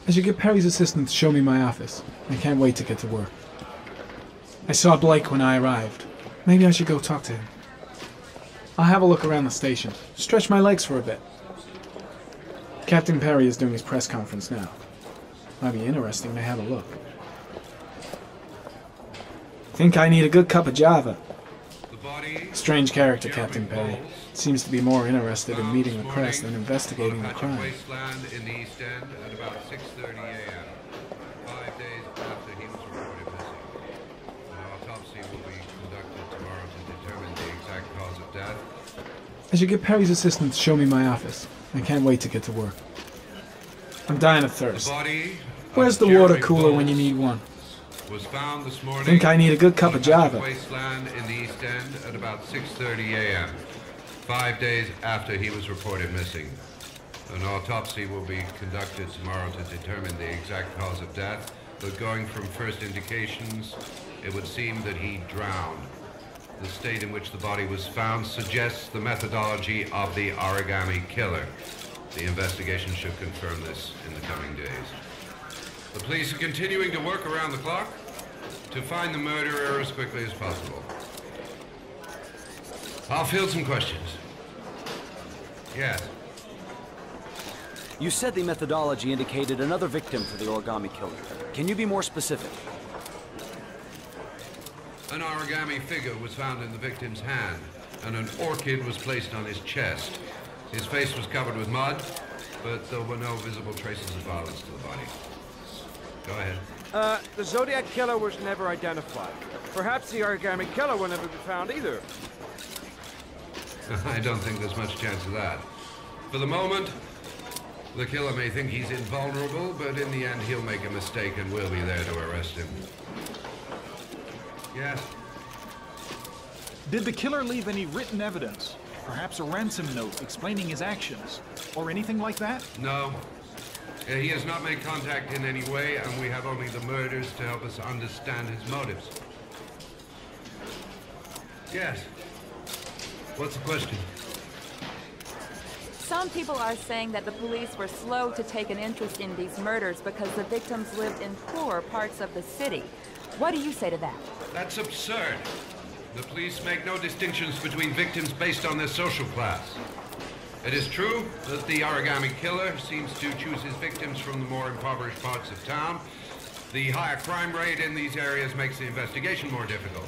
I should get Perry's assistant to show me my office. I can't wait to get to work. I saw Blake when I arrived. Maybe I should go talk to him. I'll have a look around the station. Stretch my legs for a bit. Captain Perry is doing his press conference now. Might be interesting to have a look. Think I need a good cup of Java. Strange character, Captain Perry. Seems to be more interested in meeting the press than investigating the crime. In the East End at about 6:30 a.m. 5 days after he was reported missing. An autopsy will be conducted tomorrow to determine the exact cause of death. I should get Perry's assistant to show me my office. I can't wait to get to work. I'm dying of thirst. Where's the water cooler when you need one? Was found this morning. Think I need a good cup of Java. Wasteland in the East End at about 6:30 a.m. 5 days after he was reported missing. An autopsy will be conducted tomorrow to determine the exact cause of death, but going from first indications, it would seem that he drowned. The state in which the body was found suggests the methodology of the origami killer. The investigation should confirm this in the coming days. The police are continuing to work around the clock to find the murderer as quickly as possible. I'll field some questions. Yes. You said the methodology indicated another victim for the origami killer. Can you be more specific? An origami figure was found in the victim's hand, and an orchid was placed on his chest. His face was covered with mud, but there were no visible traces of violence to the body. Go ahead. The Zodiac killer was never identified. Perhaps the origami killer will never be found either. I don't think there's much chance of that. For the moment, the killer may think he's invulnerable, but in the end he'll make a mistake and we'll be there to arrest him. Yes? Did the killer leave any written evidence? Perhaps a ransom note explaining his actions? Or anything like that? No. He has not made contact in any way, and we have only the murders to help us understand his motives. Yes. What's the question? Some people are saying that the police were slow to take an interest in these murders because the victims lived in poorer parts of the city. What do you say to that? That's absurd. The police make no distinctions between victims based on their social class. It is true that the origami killer seems to choose his victims from the more impoverished parts of town. The higher crime rate in these areas makes the investigation more difficult.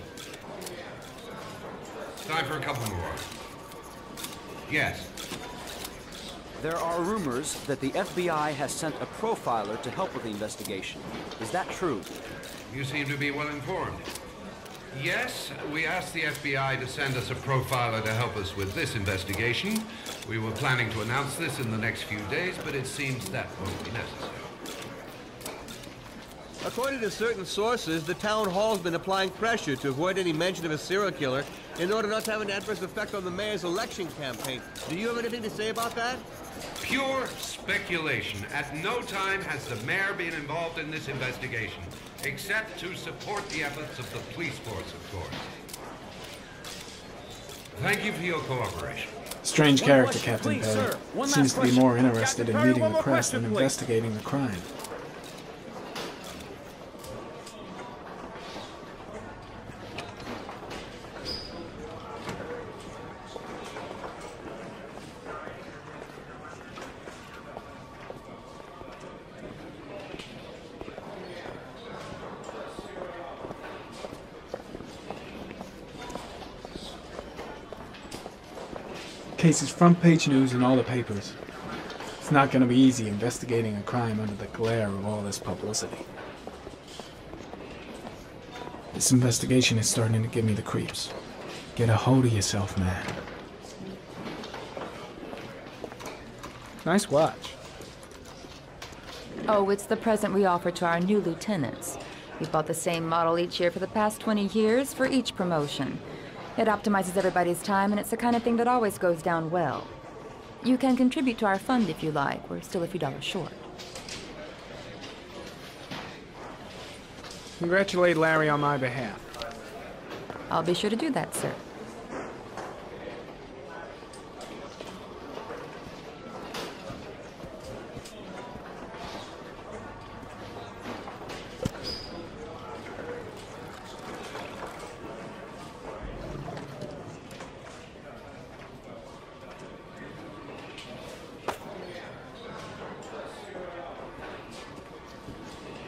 Time for a couple more. Yes. There are rumors that the FBI has sent a profiler to help with the investigation. Is that true? You seem to be well informed. Yes, we asked the FBI to send us a profiler to help us with this investigation. We were planning to announce this in the next few days, but it seems that won't be necessary. According to certain sources, the town hall's been applying pressure to avoid any mention of a serial killer in order not to have an adverse effect on the mayor's election campaign. Do you have anything to say about that? Pure speculation. At no time has the mayor been involved in this investigation, except to support the efforts of the police force, of course. Thank you for your cooperation. Strange character, Captain please, Perry. sir. Seems to be more interested Captain in Perry, meeting one the more press question, than please. investigating the crime. Case is front page news in all the papers. It's not going to be easy investigating a crime under the glare of all this publicity. This investigation is starting to give me the creeps. Get a hold of yourself, man. Nice watch. Oh, it's the present we offer to our new lieutenants. We bought the same model each year for the past 20 years for each promotion. It optimizes everybody's time, and it's the kind of thing that always goes down well. You can contribute to our fund if you like. We're still a few dollars short. Congratulate Larry on my behalf. I'll be sure to do that, sir.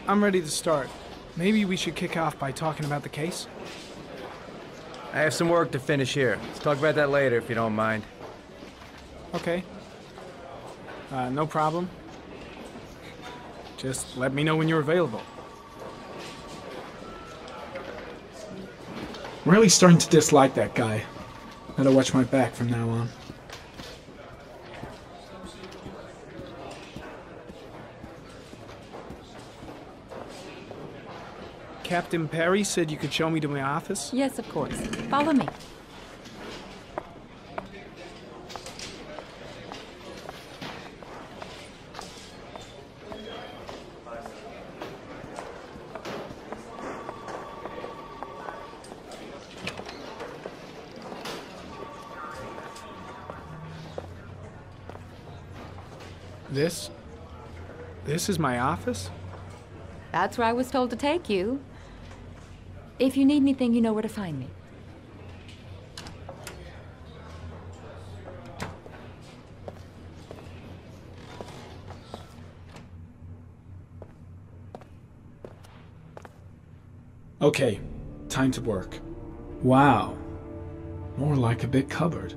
I'm ready to start. Maybe we should kick off by talking about the case? I have some work to finish here. Let's talk about that later if you don't mind. Okay. No problem. Just let me know when you're available. I'm really starting to dislike that guy. Better watch my back from now on. Captain Perry said you could show me to my office? Yes, of course. Follow me. This is my office? That's where I was told to take you. If you need anything, you know where to find me. Okay, time to work. Wow. More like a big cupboard.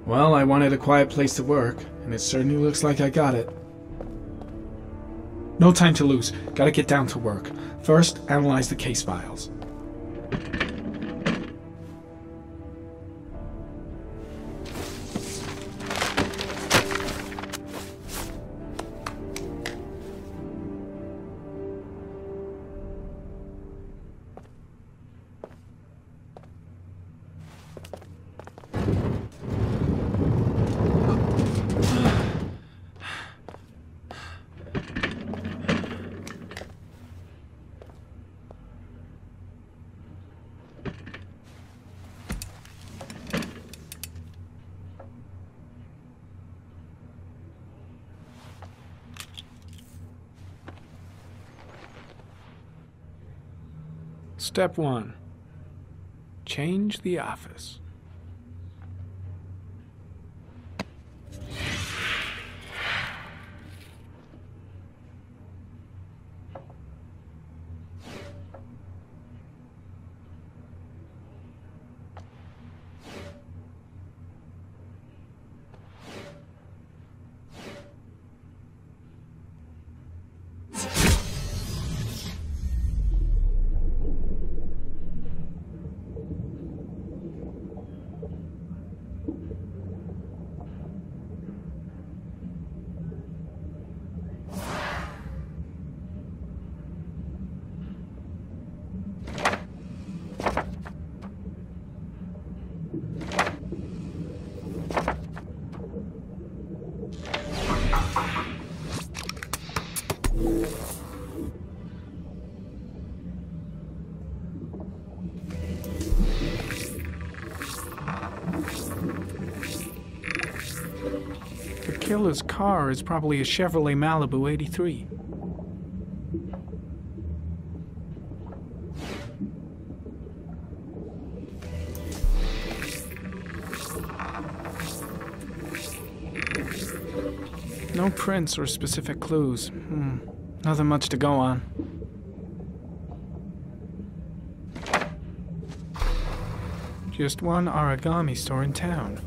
Well, I wanted a quiet place to work, and it certainly looks like I got it. No time to lose. Gotta get down to work. First, analyze the case files. Step 1. Change the office. The killer's car is probably a Chevrolet Malibu 83. No prints or specific clues. Nothing much to go on. Just one origami store in town.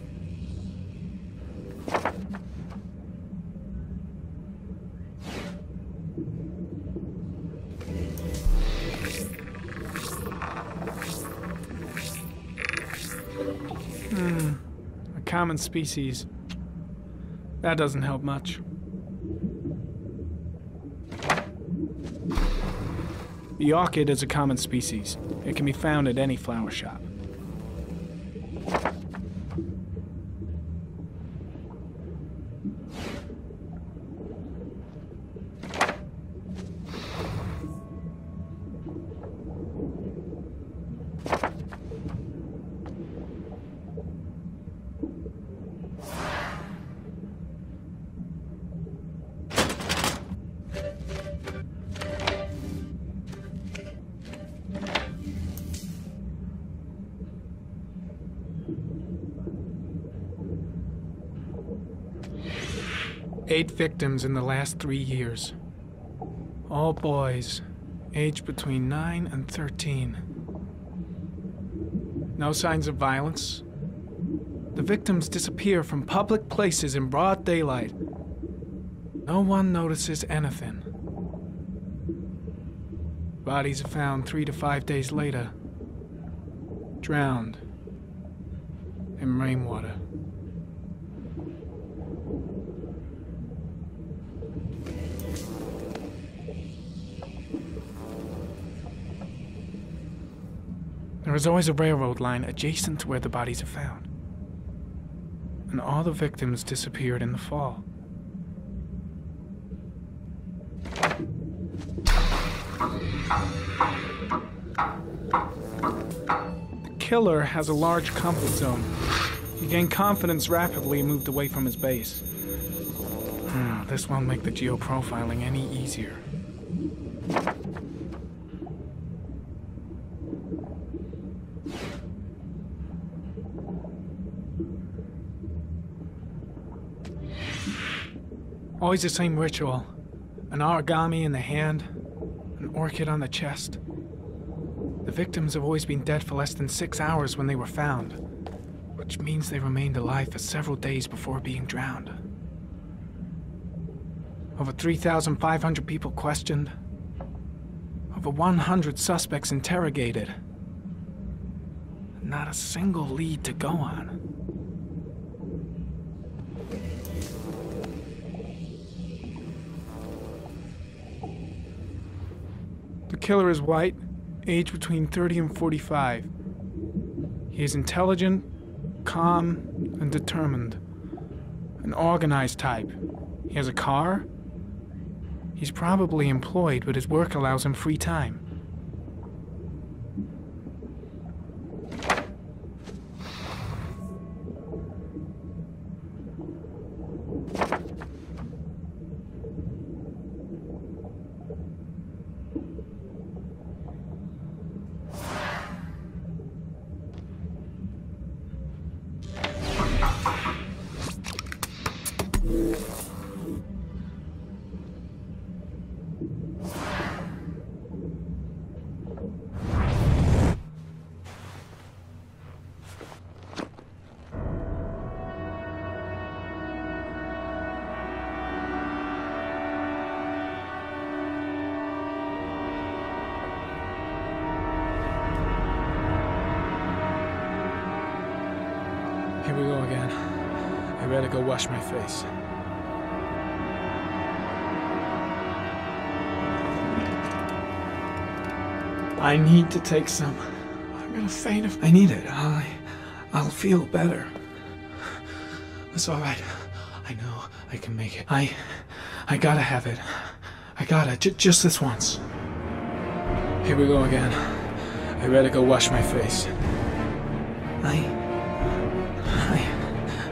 A common species. That doesn't help much. The orchid is a common species. It can be found at any flower shop. Eight victims in the last 3 years. All boys, aged between 9 and 13. No signs of violence. The victims disappear from public places in broad daylight. No one notices anything. Bodies are found 3 to 5 days later, drowned in rainwater. There is always a railroad line adjacent to where the bodies are found. And all the victims disappeared in the fall. The killer has a large comfort zone. He gained confidence rapidly and moved away from his base. This won't make the geoprofiling any easier. Always the same ritual. An origami in the hand, an orchid on the chest. The victims have always been dead for less than 6 hours when they were found, which means they remained alive for several days before being drowned. Over 3,500 people questioned. Over 100 suspects interrogated. Not a single lead to go on. The killer is white, aged between 30 and 45. He is intelligent, calm, and determined. An organized type. He has a car. He's probably employed, but his work allows him free time. Here we go again. I better go wash my face. I need to take some. I'm gonna faint if I need it. I'll feel better. It's all right. I know I can make it. I gotta have it. I gotta. Just this once. Here we go again. I better go wash my face.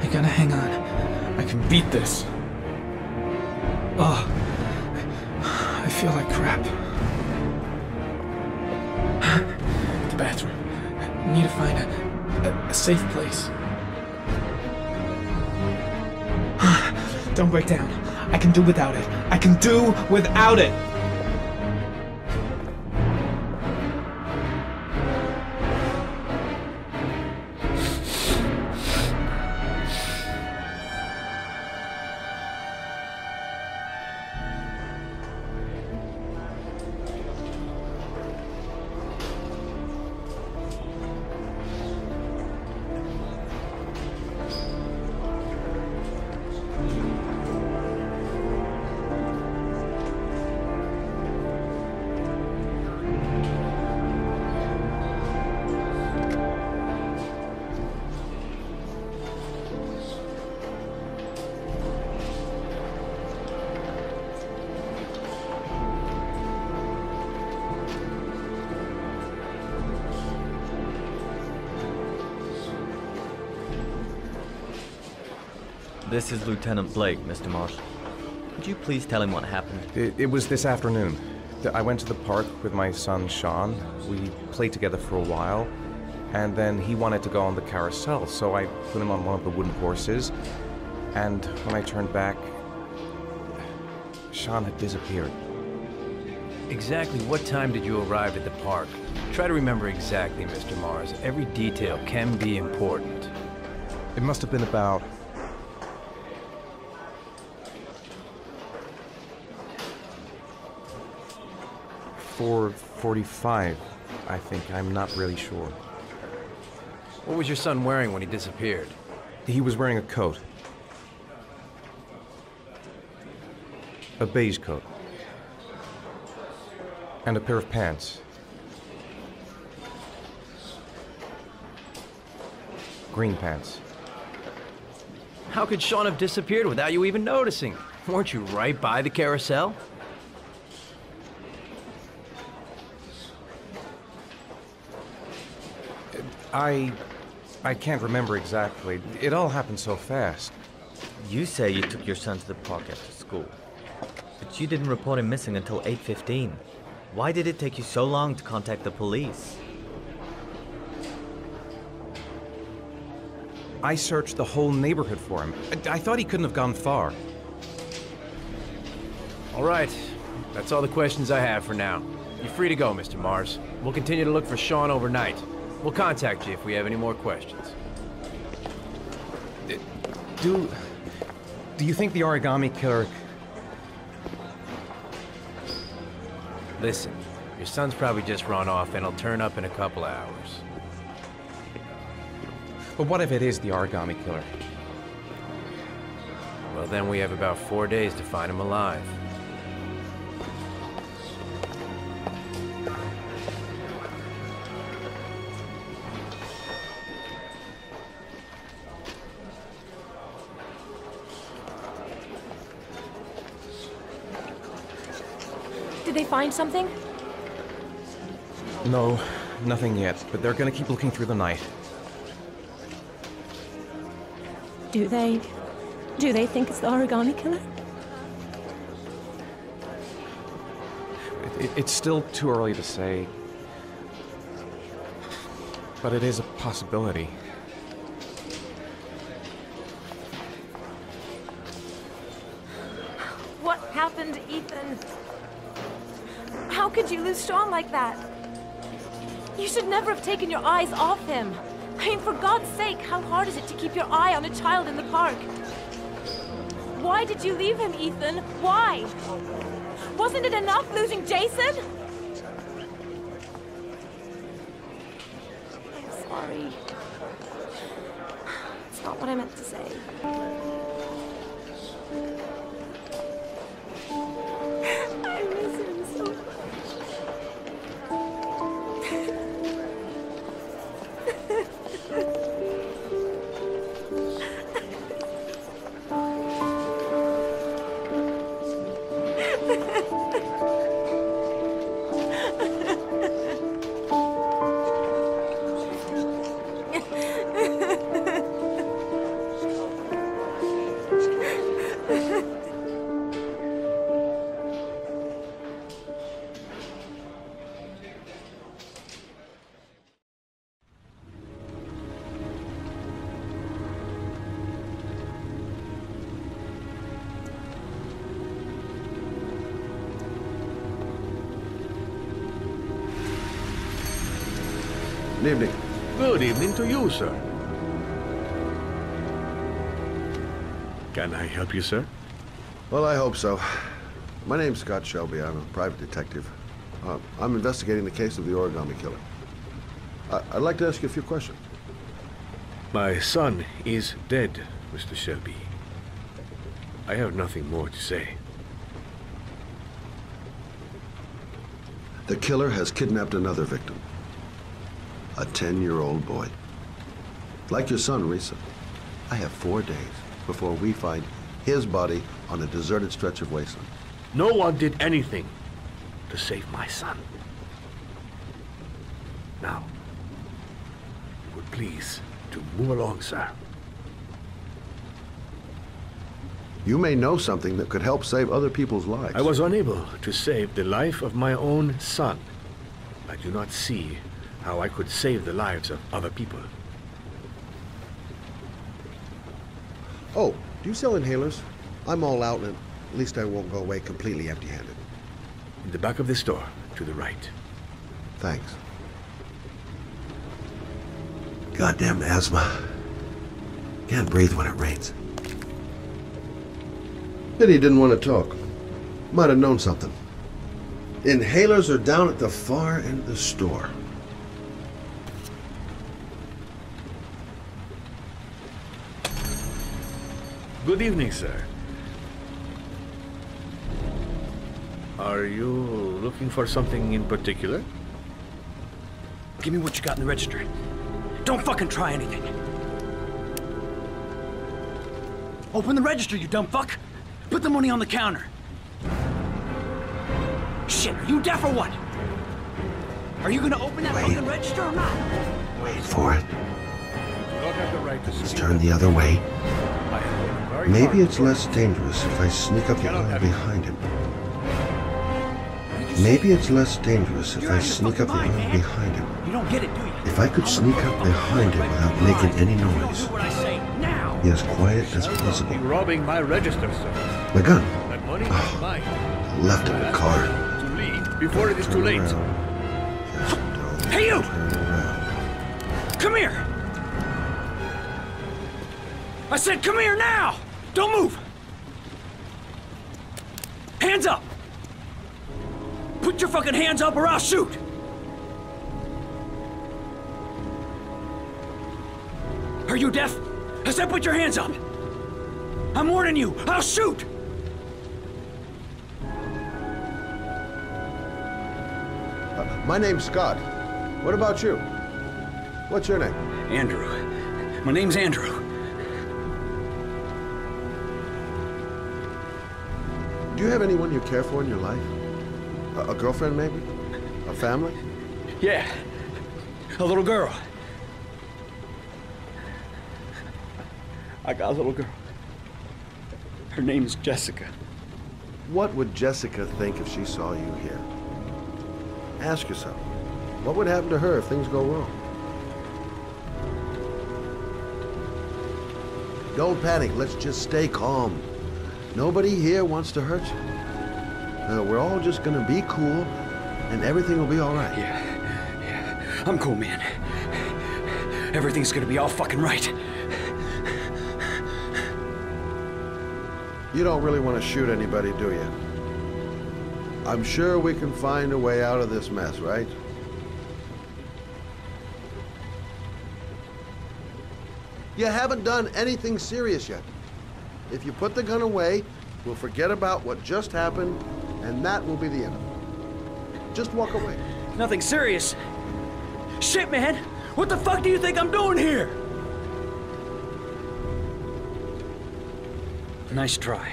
I gotta hang on. I can beat this. Oh, I feel like crap. The bathroom. I need to find a safe place. Don't break down. I can do without it. I can do without it. This is Lieutenant Blake, Mr. Marshall. Could you please tell him what happened? It was this afternoon. I went to the park with my son, Sean. We played together for a while, and then he wanted to go on the carousel, so I put him on one of the wooden horses, and when I turned back, Sean had disappeared. Exactly what time did you arrive at the park? Try to remember exactly, Mr. Mars. Every detail can be important. It must have been about... "4:45, I think. I'm not really sure. What was your son wearing when he disappeared? He was wearing a coat. A beige coat. And a pair of pants. Green pants. How could Sean have disappeared without you even noticing? Weren't you right by the carousel? I can't remember exactly. It all happened so fast. You say you took your son to the park after school, but you didn't report him missing until 8:15. Why did it take you so long to contact the police? I searched the whole neighborhood for him. I thought he couldn't have gone far. All right. That's all the questions I have for now. You're free to go, Mr. Mars. We'll continue to look for Sean overnight. We'll contact you if we have any more questions. Do you think the origami killer... Listen, your son's probably just run off and he'll turn up in a couple hours. But what if it is the origami killer? Well, then we have about 4 days to find him alive. Did they find something? No, nothing yet, but they're gonna keep looking through the night. Do they think it's the origami killer? It's still too early to say, but it is a possibility. What happened, Ethan? How could you lose Sean like that? You should never have taken your eyes off him. I mean, for God's sake, how hard is it to keep your eye on a child in the park? Why did you leave him, Ethan? Why? Wasn't it enough losing Jason? I'm sorry. It's not what I meant to say. I miss him so much. Good evening. Good evening to you, sir. Can I help you, sir? Well, I hope so. My name's Scott Shelby. I'm a private detective. I'm investigating the case of the origami killer. I'd like to ask you a few questions. My son is dead, Mr. Shelby. I have nothing more to say. The killer has kidnapped another victim. A 10-year-old boy. Like your son, Risa. I have 4 days before we find his body on a deserted stretch of wasteland. No one did anything to save my son. Now, would please to move along, sir. You may know something that could help save other people's lives. I was unable to save the life of my own son. I do not see how I could save the lives of other people. Oh, do you sell inhalers? I'm all out, and at least I won't go away completely empty-handed. In the back of the store, to the right. Thanks. Goddamn asthma. Can't breathe when it rains. Pity he didn't want to talk. Might have known something. Inhalers are down at the far end of the store. Good evening, sir. Are you looking for something in particular? Give me what you got in the register. Don't fucking try anything. Open the register, you dumb fuck. Put the money on the counter. Shit, are you deaf or what? Are you gonna open that fucking register or not? Wait for it. You do not have the right to Let's turn the other way. Maybe it's less dangerous if I sneak up the aisle behind him. Maybe it's less dangerous if I sneak up the aisle behind him. You don't get it, do you? If I could sneak up behind him without making any noise. Be as quiet as possible. You're robbing my register, sir. My gun. That money is mine. Left in the car. To leave before it is too late. Hey, you! Come here! I said come here now! Don't move! Hands up! Put your fucking hands up or I'll shoot! Are you deaf? I said put your hands up! I'm warning you! I'll shoot! My name's Scott. What about you? What's your name? Andrew. My name's Andrew. Do you have anyone you care for in your life? A girlfriend, maybe? A family? Yeah. A little girl. I got a little girl. Her name's Jessica. What would Jessica think if she saw you here? Ask yourself, what would happen to her if things go wrong? Don't panic, let's just stay calm. Nobody here wants to hurt you. We're all just gonna be cool, and everything will be all right. Yeah. I'm cool, man. Everything's gonna be all fucking right. You don't really want to shoot anybody, do you? I'm sure we can find a way out of this mess, right? You haven't done anything serious yet. If you put the gun away, we'll forget about what just happened, and that will be the end of it. Just walk away. Nothing serious. Shit, man! What the fuck do you think I'm doing here? Nice try.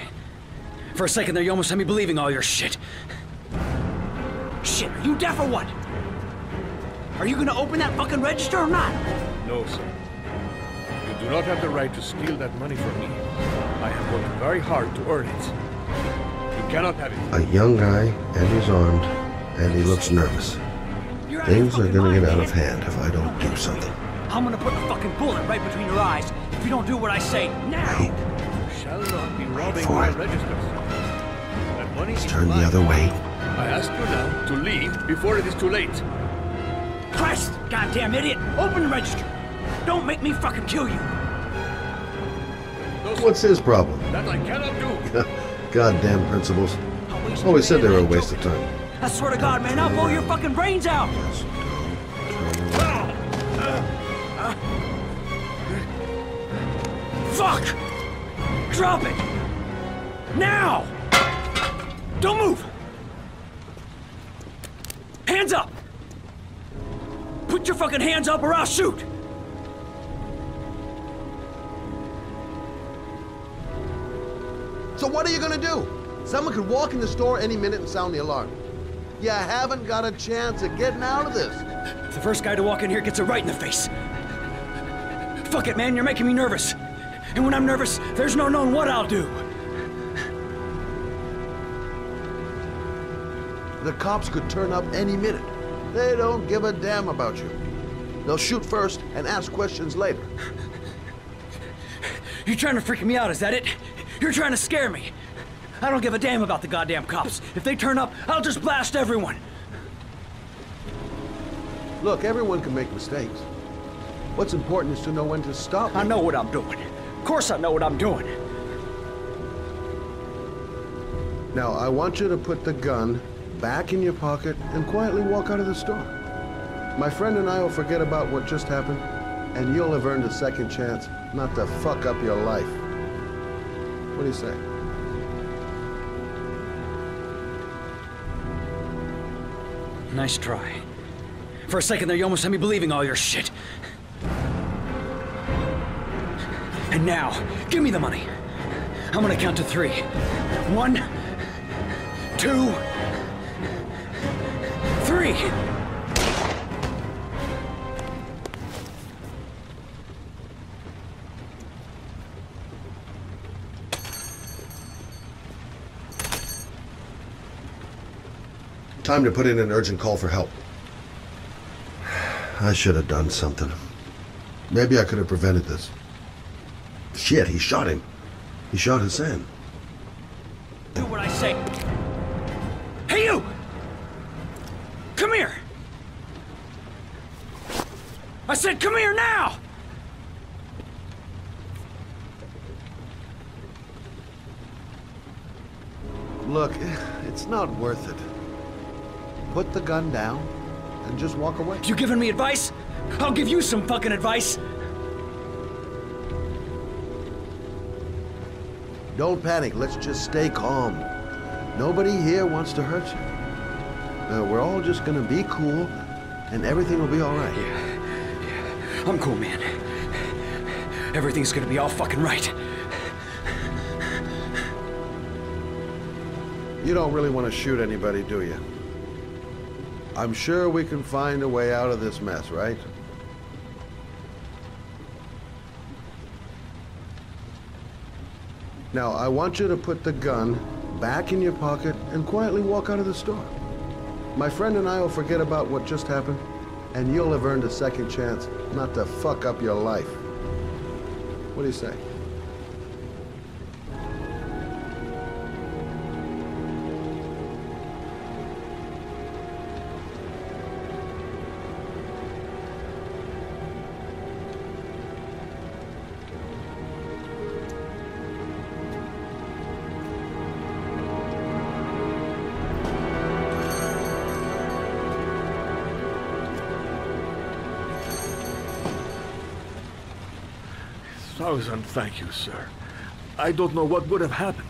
For a second there, you almost had me believing all your shit. Shit, are you deaf or what? Are you gonna open that fucking register or not? No, sir. You do not have the right to steal that money from me. I have worked very hard to earn it. You cannot have it. A young guy, and he's armed, and he looks nervous. Things are gonna get out of hand if I don't do something. I'm gonna put a fucking bullet right between your eyes if you don't do what I say now. You shall not be robbing for my it. register, sir. That money is Turn mine. the other way. I ask you now to leave before it is too late. Christ, goddamn idiot! Open the register! Don't make me fucking kill you! What's his problem? That I cannot do. Goddamn principles. Always said they were a waste of time. I swear to God, man, I'll blow your fucking brains out! Fuck! Drop it! Now! Don't move! Hands up! Put your fucking hands up or I'll shoot! So what are you gonna do? Someone could walk in the store any minute and sound the alarm. You haven't got a chance of getting out of this. The first guy to walk in here gets it right in the face. Fuck it, man, you're making me nervous. And when I'm nervous, there's no knowing what I'll do. The cops could turn up any minute. They don't give a damn about you. They'll shoot first and ask questions later. You're trying to freak me out, is that it? You're trying to scare me. I don't give a damn about the goddamn cops. If they turn up, I'll just blast everyone. Look, everyone can make mistakes. What's important is to know when to stop. I know what I'm doing. Of course I know what I'm doing. Now, I want you to put the gun back in your pocket and quietly walk out of the store. My friend and I will forget about what just happened, and you'll have earned a second chance not to fuck up your life. What do you say? Nice try. For a second there, you almost had me believing all your shit. And now, give me the money. I'm gonna count to 3. 1, 2, 3. Time to put in an urgent call for help. I should have done something. Maybe I could have prevented this. Shit, he shot him. He shot Hassan. Do what I say. Hey, you! Come here! I said come here now! Look, it's not worth it. Put the gun down and just walk away. You giving me advice? I'll give you some fucking advice. Don't panic. Let's just stay calm. Nobody here wants to hurt you. We're all just gonna be cool, and everything will be all right. Yeah. I'm cool, man. Everything's gonna be all fucking right. You don't really want to shoot anybody, do you? I'm sure we can find a way out of this mess, right? Now, I want you to put the gun back in your pocket and quietly walk out of the store. My friend and I will forget about what just happened, and you'll have earned a second chance not to fuck up your life. What do you say? Thousand thank you, sir. I don't know what would have happened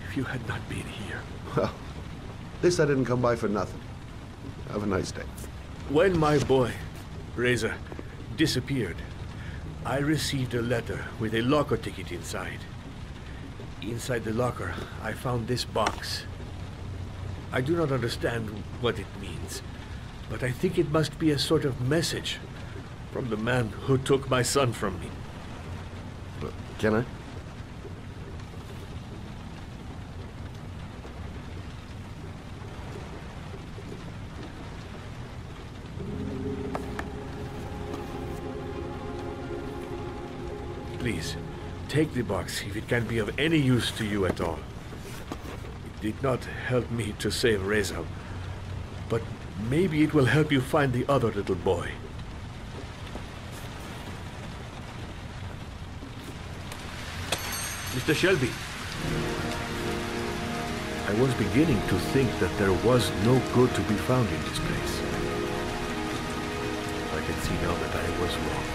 if you had not been here. Well, at least I didn't come by for nothing. Have a nice day. When my boy, Reza, disappeared, I received a letter with a locker ticket inside. Inside the locker, I found this box. I do not understand what it means, but I think it must be a sort of message from the man who took my son from me. Can I? Please, take the box if it can be of any use to you at all. It did not help me to save Reza, but maybe it will help you find the other little boy. Mr. Shelby, I was beginning to think that there was no good to be found in this place. I can see now that I was wrong.